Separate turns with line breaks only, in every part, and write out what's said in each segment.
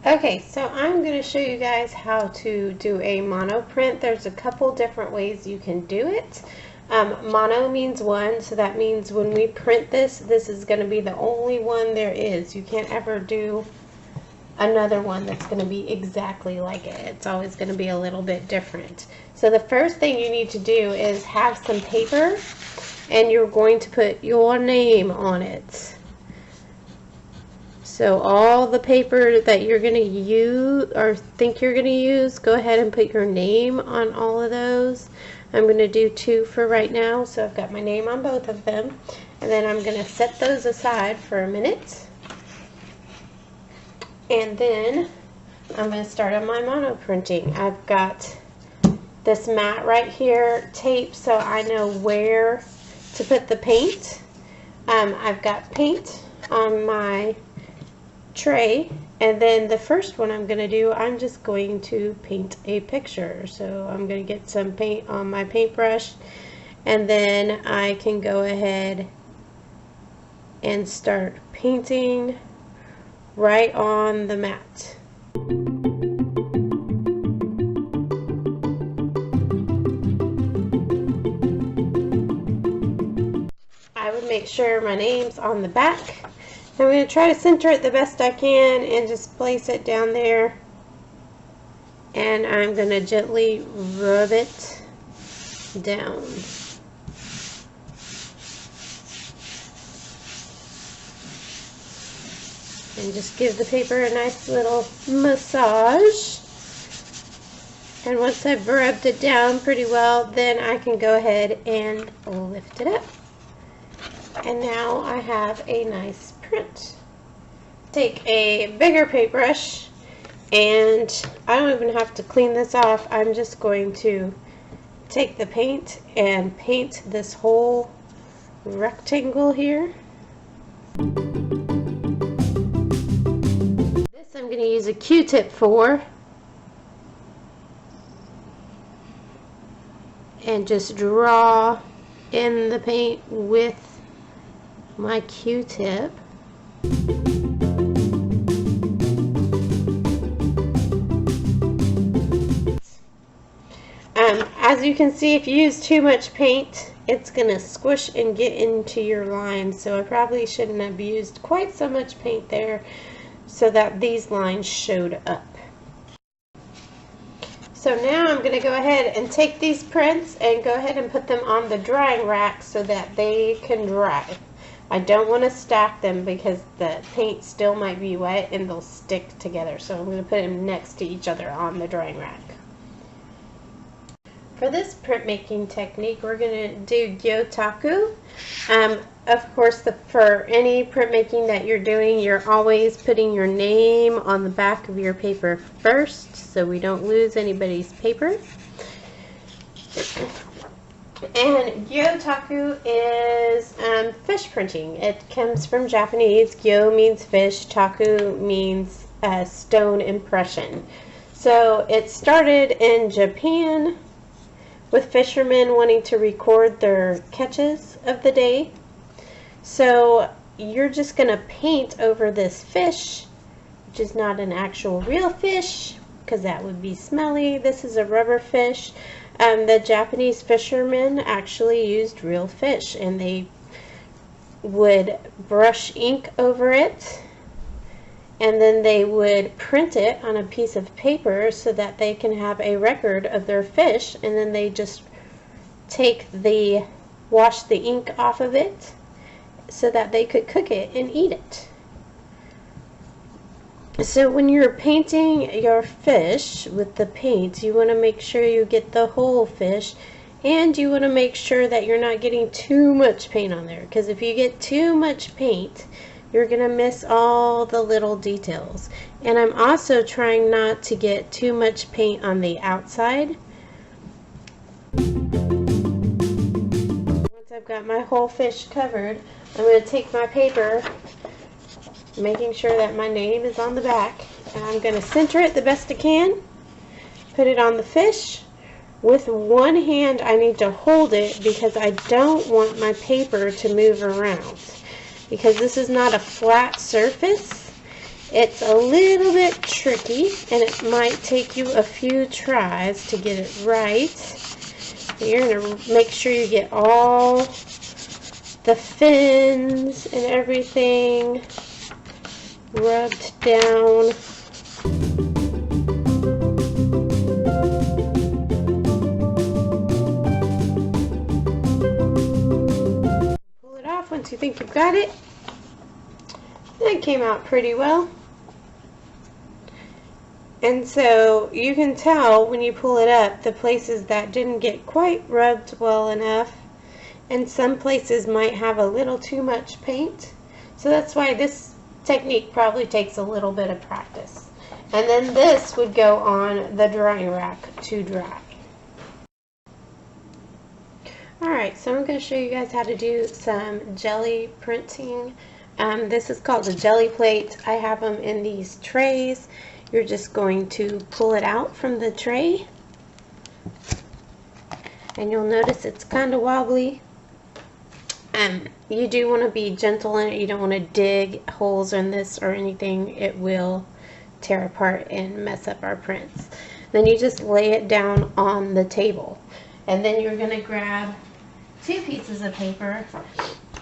Okay, so I'm going to show you guys how to do a mono print. There's a couple different ways you can do it. Mono means one, so that means when we print this, this is going to be the only one there is. You can't ever do another one that's going to be exactly like it. It's always going to be a little bit different. So the first thing you need to do is have some paper, and you're going to put your name on it. So all the paper that you're going to use or think you're going to use, go ahead and put your name on all of those. I'm going to do 2 for right now, so I've got my name on both of them. And then I'm going to set those aside for a minute. And then I'm going to start on my mono printing. I've got this mat right here taped so I know where to put the paint. I've got paint on my tray, and then the first one I'm going to do, I'm just going to paint a picture. So I'm going to get some paint on my paintbrush, and then I can go ahead and start painting right on the mat. I would make sure my name's on the back. I'm going to try to center it the best I can and just place it down there. And I'm going to gently rub it down. And just give the paper a nice little massage. And once I've rubbed it down pretty well, then I can go ahead and lift it up. And now I have a nice print. Take a bigger paintbrush, and I don't even have to clean this off. I'm just going to take the paint and paint this whole rectangle here. This I'm going to use a Q-tip for, and just draw in the paint with my Q-tip. As you can see, if you use too much paint, it's going to squish and get into your lines. So I probably shouldn't have used quite so much paint there so that these lines showed up. So now I'm going to go ahead and take these prints and go ahead and put them on the drying rack so that they can dry. I don't want to stack them because the paint still might be wet and they'll stick together. So I'm going to put them next to each other on the drying rack. For this printmaking technique, we're going to do Gyotaku. Of course, for any printmaking that you're doing, you're always putting your name on the back of your paper first so we don't lose anybody's paper. And Gyotaku is fish printing. It comes from Japanese. Gyo means fish, taku means stone impression. So it started in Japan with fishermen wanting to record their catches of the day. So you're just going to paint over this fish, which is not an actual real fish because that would be smelly. This is a rubber fish. The Japanese fishermen actually used real fish, and they would brush ink over it, and then they would print it on a piece of paper so that they can have a record of their fish, and then they just wash the ink off of it so that they could cook it and eat it. So when you're painting your fish with the paint, you want to make sure you get the whole fish, and you want to make sure that you're not getting too much paint on there, because if you get too much paint, you're going to miss all the little details. And I'm also trying not to get too much paint on the outside. Once I've got my whole fish covered, I'm going to take my paper, making sure that my name is on the back, and I'm going to center it the best I can, put it on the fish. With one hand I need to hold it because I don't want my paper to move around, because this is not a flat surface It's a little bit tricky, and it might take you a few tries to get it right. You're going to make sure you get all the fins and everything rubbed down. Pull it off once you think you've got it. That came out pretty well. And so you can tell when you pull it up the places that didn't get quite rubbed well enough, and some places might have a little too much paint. So that's why this technique probably takes a little bit of practice. And then this would go on the drying rack to dry. Alright, so I'm going to show you guys how to do some jelly printing. This is called a jelly plate. I have them in these trays. You're just going to pull it out from the tray, and you'll notice it's kind of wobbly. You do want to be gentle in it. You don't want to dig holes in this or anything. It will tear apart and mess up our prints. Then you just lay it down on the table, and then you're going to grab 2 pieces of paper.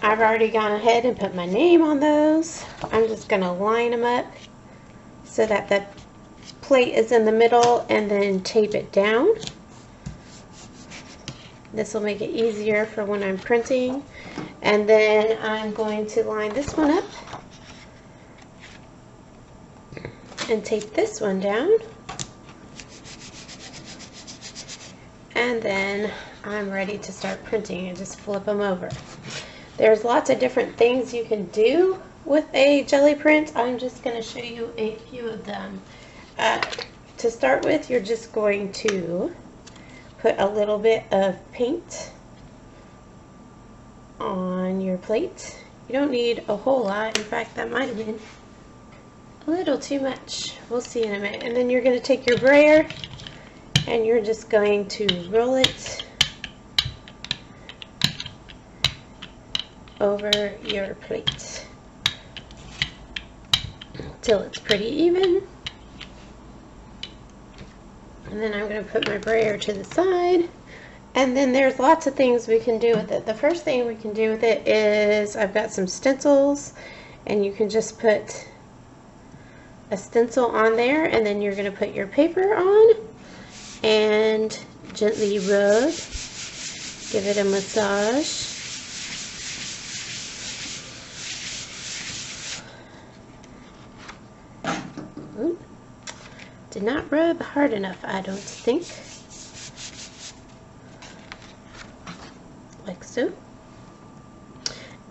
I've already gone ahead and put my name on those. I'm just going to line them up so that the plate is in the middle, and then tape it down. This will make it easier for when I'm printing. And then I'm going to line this one up and tape this one down. And then I'm ready to start printing and just flip them over. There's lots of different things you can do with a jelly print. I'm just going to show you a few of them. To start with, you're just going to put a little bit of paint on your plate. You don't need a whole lot. In fact, that might have been a little too much. We'll see in a minute. And then you're going to take your brayer and you're just going to roll it over your plate till it's pretty even. And then I'm going to put my brayer to the side, and then there's lots of things we can do with it. The first thing we can do with it is I've got some stencils, and you can just put a stencil on there, and then you're going to put your paper on and gently rub, give it a massage. Ooh. Did not rub hard enough, I don't think. Like so.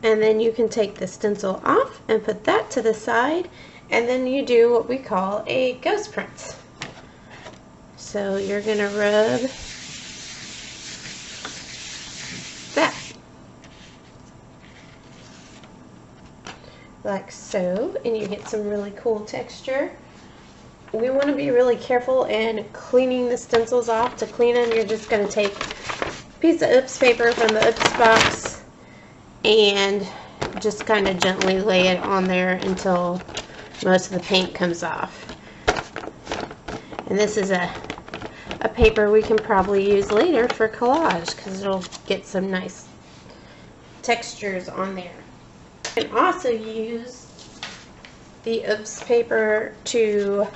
And then you can take the stencil off and put that to the side, and then you do what we call a ghost print. So you're going to rub that. Like so, and you get some really cool texture. We want to be really careful in cleaning the stencils off. To clean them, you're just going to take a piece of Oops paper from the Oops box and just kind of gently lay it on there until most of the paint comes off. And this is a paper we can probably use later for collage because it'll get some nice textures on there. You can also use the Oops paper to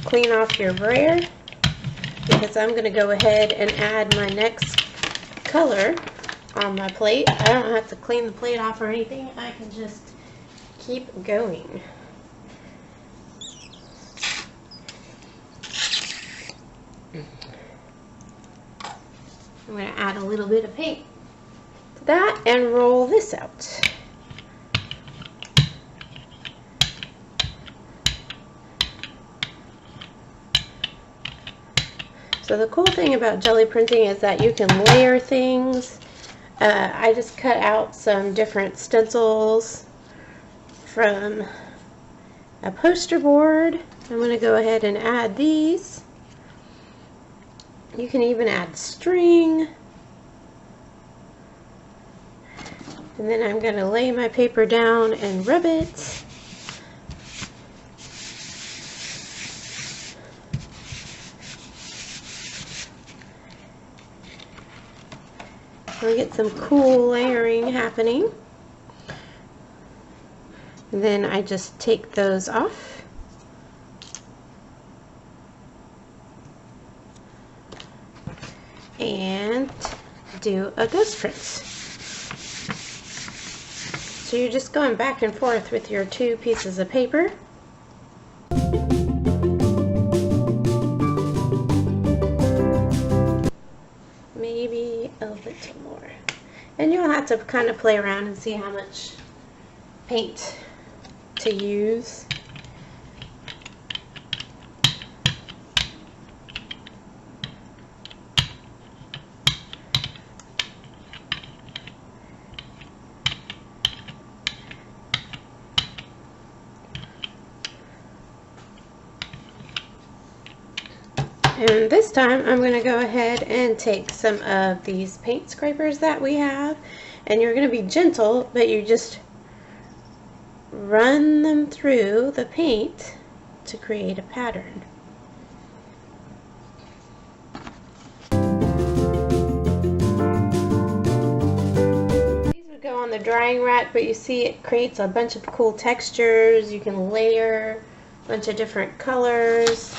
clean off your brayer, because I'm going to go ahead and add my next color on my plate. I don't have to clean the plate off or anything. I can just keep going. I'm going to add a little bit of paint to that and roll this out. So the cool thing about jelly printing is that you can layer things. I just cut out some different stencils from a poster board. I'm going to go ahead and add these. You can even add string. And then I'm going to lay my paper down and rub it. We'll get some cool layering happening. And then I just take those off. And do a ghost print. So you're just going back and forth with your two pieces of paper. Maybe a little more. And you'll have to kind of play around and see how much paint to use. And this time I'm going to go ahead and take some of these paint scrapers that we have, and you're going to be gentle, but you just run them through the paint to create a pattern. These would go on the drying rack, but you see it creates a bunch of cool textures. You can layer a bunch of different colors.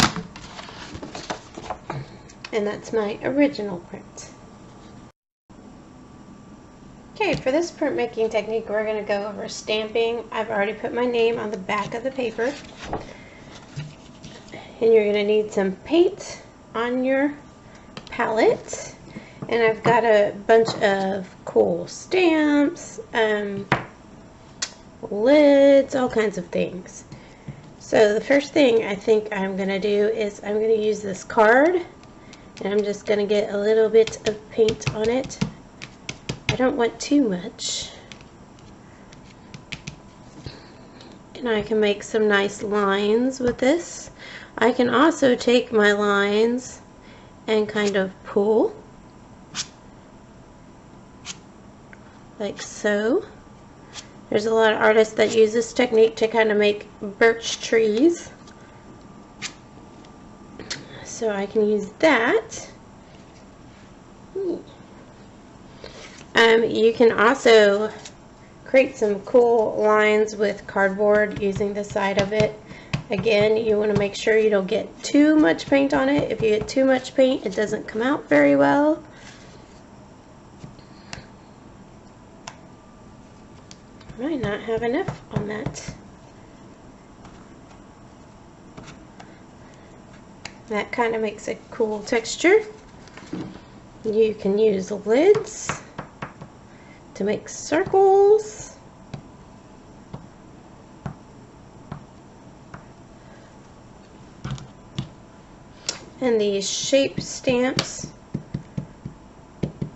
And that's my original print. Okay, for this printmaking technique, we're going to go over stamping. I've already put my name on the back of the paper. And you're going to need some paint on your palette. And I've got a bunch of cool stamps, lids, all kinds of things. So the first thing I think I'm going to do is I'm going to use this card. And I'm just going to get a little bit of paint on it. I don't want too much. And I can make some nice lines with this. I can also take my lines and kind of pull, like so. There's a lot of artists that use this technique to kind of make birch trees. So I can use that. You can also create some cool lines with cardboard using the side of it. Again, you want to make sure you don't get too much paint on it. If you get too much paint, it doesn't come out very well. I might not have enough on that. That kind of makes a cool texture. You can use lids to make circles. And these shape stamps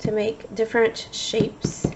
to make different shapes.